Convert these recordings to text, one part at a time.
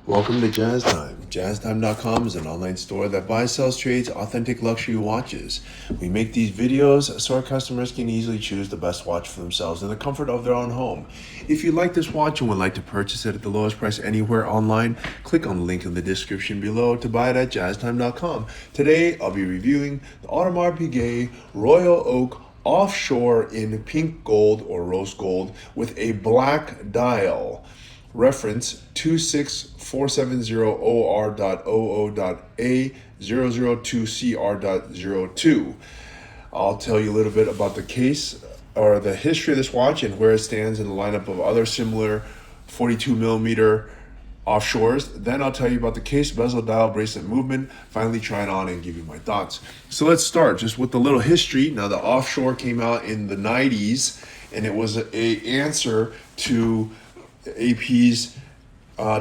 Welcome to Jazz Time. JazzTime.com is an online store that buys, sells, trades authentic luxury watches. We make these videos so our customers can easily choose the best watch for themselves in the comfort of their own home. If you like this watch and would like to purchase it at the lowest price anywhere online, click on the link in the description below to buy it at JazzTime.com. Today, I'll be reviewing the Audemars Piguet Royal Oak Offshore in pink gold or rose gold with a black dial. Reference 26470OR.OO.A002CR.02. I'll tell you a little bit about the case or the history of this watch and where it stands in the lineup of other similar 42 millimeter offshores. Then I'll tell you about the case, bezel, dial, bracelet movement, finally try it on and give you my thoughts. So let's start just with the little history. Now the Offshore came out in the 90s and it was a answer to AP's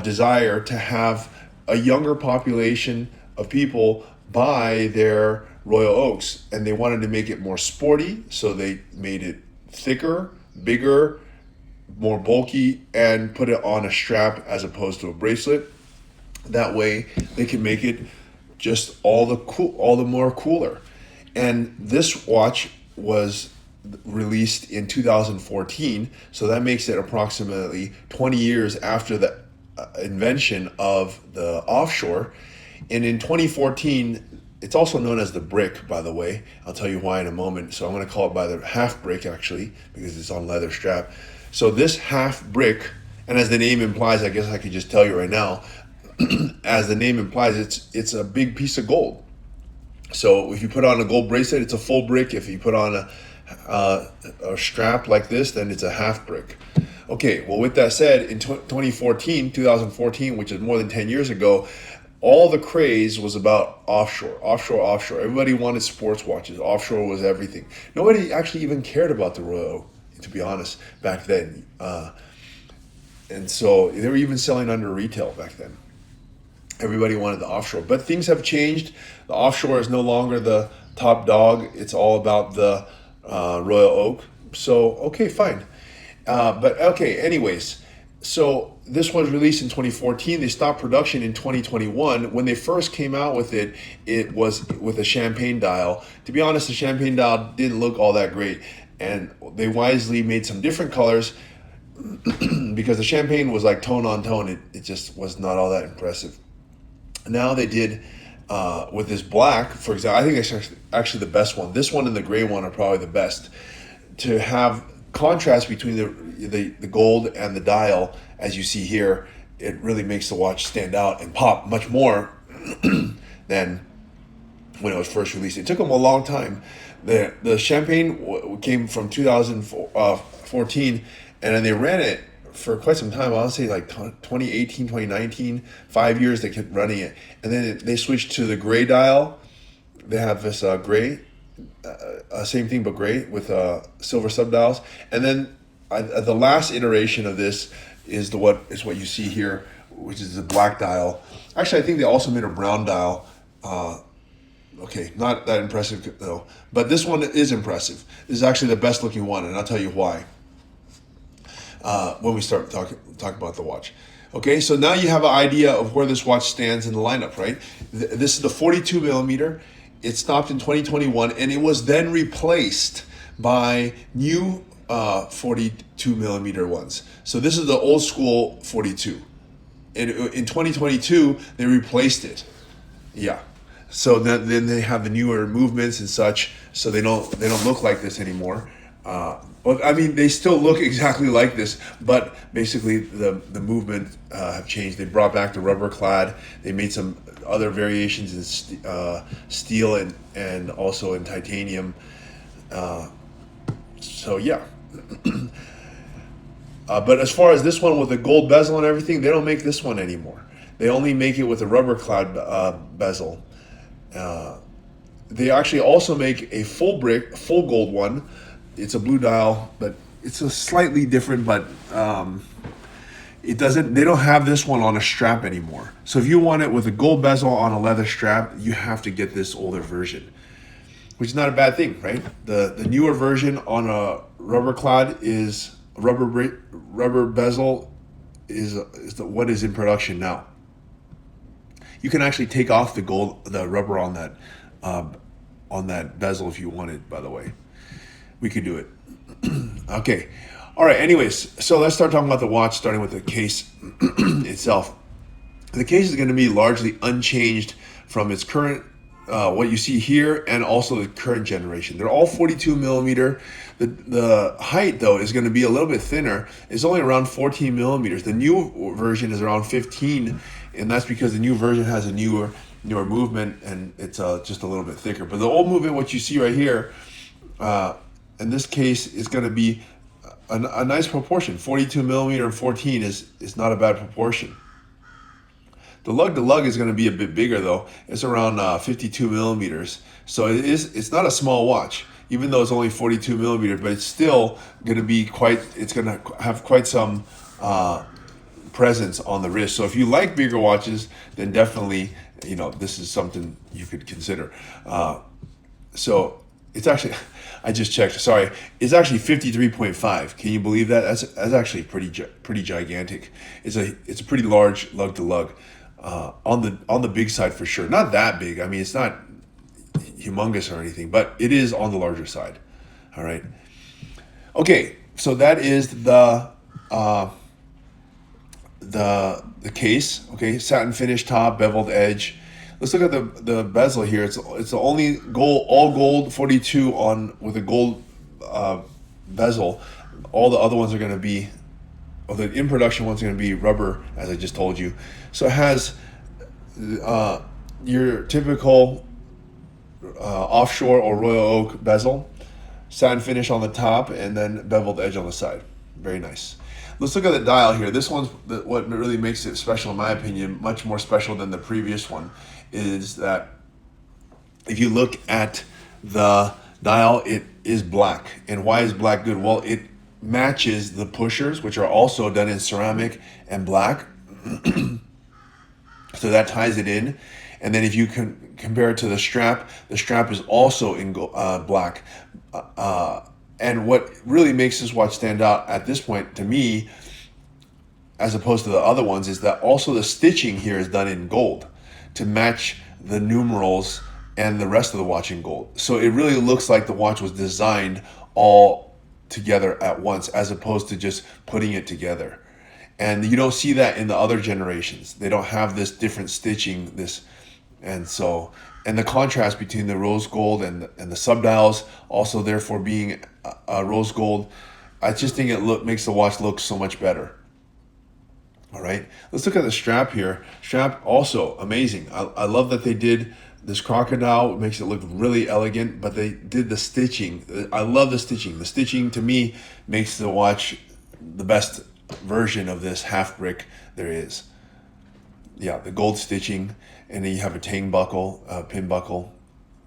desire to have a younger population of people buy their Royal Oaks, and they wanted to make it more sporty, so they made it thicker, bigger, more bulky, and put it on a strap as opposed to a bracelet. That way they can make it just all the more cooler. And this watch was released in 2014, so that makes it approximately 20 years after the invention of the Offshore. And in 2014, it's also known as the brick, by the way. I'll tell you why in a moment. So I'm going to call it by the half brick, actually, because it's on leather strap. So this half brick, and as the name implies, I guess I could just tell you right now, as the name implies, it's a big piece of gold. So if you put on a gold bracelet, it's a full brick. If you put on a strap like this, then it's a half brick. Okay, well, with that said, in 2014, which is more than 10 years ago, all the craze was about offshore. Everybody wanted sports watches. Offshore was everything. Nobody actually even cared about the Royal Oak, to be honest, back then. And so they were even selling under retail back then. Everybody wanted the Offshore, but things have changed. The Offshore is no longer the top dog. It's all about the Royal Oak. So, okay, fine. But okay, anyways, so this was released in 2014. They stopped production in 2021. When they first came out with it, it was with a champagne dial. To be honest, the champagne dial didn't look all that great. And they wisely made some different colors because the champagne was like tone on tone. It just was not all that impressive. Now they did with this black, for example. I think it's actually the best one. This one and the gray one are probably the best. To have contrast between the gold and the dial, as you see here, it really makes the watch stand out and pop much more than when it was first released. It took them a long time. The champagne came from 2014, and then they ran it for quite some time. I would say like 2018, 2019, 5 years they kept running it. And then they switched to the gray dial. They have this gray, same thing but gray with silver subdials. And then the last iteration of this is what you see here, which is the black dial. Actually, I think they also made a brown dial. Okay, not that impressive though, but this one is impressive. This is actually the best looking one, and I'll tell you why when we start talking about the watch. Okay, so now you have an idea of where this watch stands in the lineup, right? This is the 42 millimeter. It stopped in 2021, and it was then replaced by new 42 millimeter ones. So this is the old school 42. In 2022, they replaced it. Yeah. So then they have the newer movements and such, so they don't look like this anymore. Well, I mean, they still look exactly like this, but basically the movement have changed. They brought back the rubber clad. They made some other variations in steel and also in titanium. So yeah. But as far as this one with the gold bezel and everything, they don't make this one anymore. They only make it with a rubber clad bezel. They actually also make a full gold one. It's a blue dial, but it's a slightly different, but they don't have this one on a strap anymore. So if you want it with a gold bezel on a leather strap, you have to get this older version, which is not a bad thing, right? The newer version on a rubber clad is rubber bezel is what is in production now. You can actually take off the rubber on that bezel if you wanted, by the way. We could do it. Okay. All right. Anyways, so let's start talking about the watch, starting with the case itself. The case is going to be largely unchanged from its current, what you see here, and also the current generation. They're all 42 millimeter. The height, though, is going to be a little bit thinner. It's only around 14 millimeters. The new version is around 15, and that's because the new version has a newer movement, and it's just a little bit thicker. But the old movement, what you see right here, in this case, is going to be a nice proportion. 42 millimeter and 14 is not a bad proportion. The lug is going to be a bit bigger, though. It's around 52 millimeters. So it's not a small watch, even though it's only 42 millimeters, but it's still going to be it's going to have quite some presence on the wrist. So if you like bigger watches, then definitely, this is something you could consider. So it's actually, I just checked, sorry, it's actually 53.5. Can you believe that? That's actually pretty gigantic. It's a pretty large lug to lug. On the big side for sure. Not that big. I mean, it's not humongous or anything, but it is on the larger side. All right. Okay, so that is the case. Okay, satin finish top, beveled edge. Let's look at the bezel here. It's the only all gold 42 with a gold bezel. All the other ones are going to be. The in production one's going to be rubber, as I just told you. So it has your typical offshore or royal oak bezel, satin finish on the top, and then beveled edge on the side. Very nice. Let's look at the dial here. This one's what really makes it special, in my opinion, much more special than the previous one, is that if you look at the dial, it is black. And why is black good? Well, it matches the pushers, which are also done in ceramic and black. So that ties it in. And then if you can compare it to the strap is also in black. And what really makes this watch stand out at this point to me, as opposed to the other ones, is that also the stitching here is done in gold to match the numerals and the rest of the watch in gold. So it really looks like the watch was designed all together at once, as opposed to just putting it together. And you don't see that in the other generations. They don't have this different stitching, and the contrast between the rose gold and the subdials also therefore being rose gold. I just think it makes the watch look so much better. All right, let's look at the strap here. Strap also amazing. I love that they did this crocodile. It makes it look really elegant, but they did the stitching. I love the stitching. The stitching to me makes the watch the best version of this half brick there is. Yeah, the gold stitching, and then you have a tang buckle, pin buckle.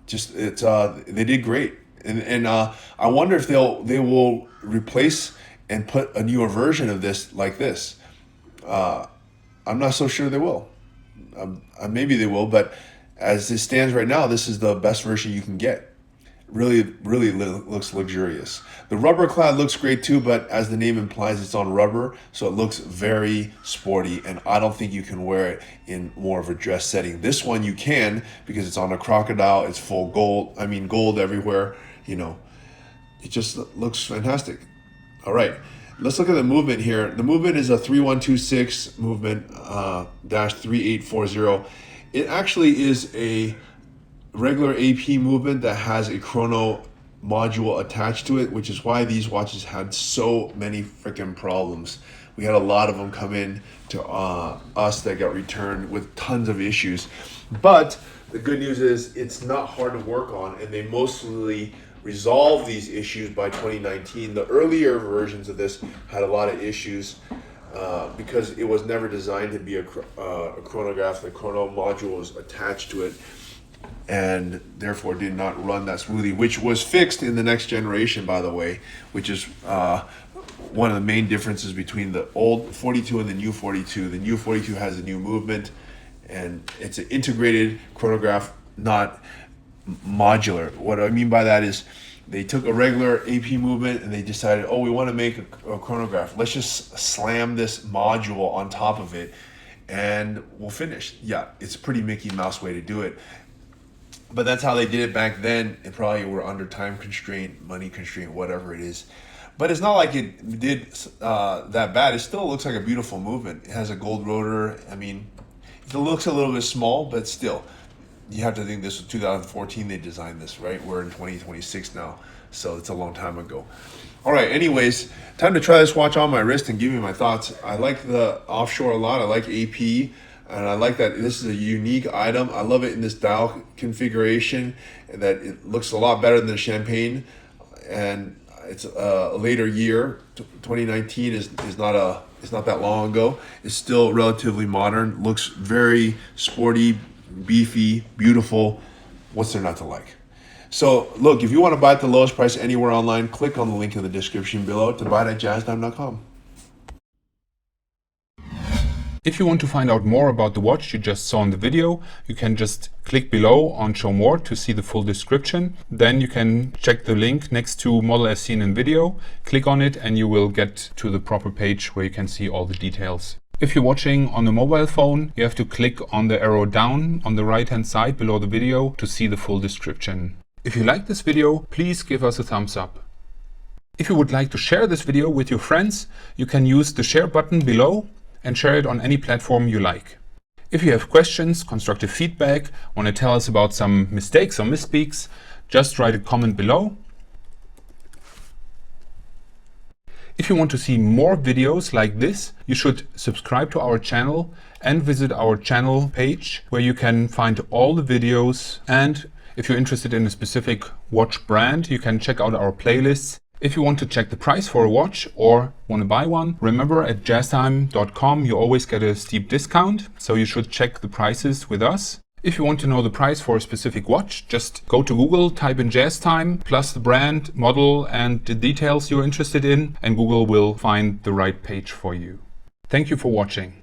Just they did great, and I wonder if they will replace and put a newer version of this like this. I'm not so sure they will. Maybe they will, but as it stands right now, this is the best version you can get. Really looks luxurious. The rubber clad looks great too, but as the name implies, it's on rubber, so it looks very sporty, and I don't think you can wear it in more of a dress setting. This one you can, because it's on a crocodile, it's full gold, gold everywhere, it just looks fantastic. All right, let's look at the movement here. The movement is a 3126 movement -3840. It actually is a regular AP movement that has a chrono module attached to it, which is why these watches had so many freaking problems. We had a lot of them come in to us that got returned with tons of issues. But the good news is it's not hard to work on, and they mostly resolved these issues by 2019. The earlier versions of this had a lot of issues because it was never designed to be a chronograph. The chrono module was attached to it, and therefore did not run that smoothly, which was fixed in the next generation, by the way, which is one of the main differences between the old 42 and the new 42. The new 42 has a new movement, and it's an integrated chronograph, not modular. What I mean by that is they took a regular AP movement and they decided, we want to make a chronograph. Let's just slam this module on top of it and we'll finish. Yeah, it's a pretty Mickey Mouse way to do it. But that's how they did it back then. It probably were under time constraint, money constraint, whatever it is. But it's not like it did that bad. It still looks like a beautiful movement. It has a gold rotor. I mean, it looks a little bit small, but still, you have to think this was 2014 they designed this, right? We're in 2026 now, so it's a long time ago. All right, anyways, time to try this watch on my wrist and give you my thoughts. I like the Offshore a lot. I like AP. And I like that this is a unique item. I love it in this dial configuration, and that it looks a lot better than the Champagne. And it's a later year. 2019 is not that long ago. It's still relatively modern. Looks very sporty, beefy, beautiful. What's there not to like? So look, if you want to buy at the lowest price anywhere online, click on the link in the description below to buy it at jazzdime.com. If you want to find out more about the watch you just saw in the video, you can just click below on Show More to see the full description. Then you can check the link next to Model as seen in video, click on it, and you will get to the proper page where you can see all the details. If you're watching on a mobile phone, you have to click on the arrow down on the right hand side below the video to see the full description. If you like this video, please give us a thumbs up. If you would like to share this video with your friends, you can use the share button below and share it on any platform you like. If you have questions, constructive feedback, want to tell us about some mistakes or misspeaks, just write a comment below. If you want to see more videos like this, you should subscribe to our channel and visit our channel page where you can find all the videos. And if you're interested in a specific watch brand, you can check out our playlists. If you want to check the price for a watch or want to buy one, remember at jazzdime.com you always get a steep discount, so you should check the prices with us. If you want to know the price for a specific watch, just go to Google, type in JazzTime, plus the brand, model and the details you're interested in, and Google will find the right page for you. Thank you for watching.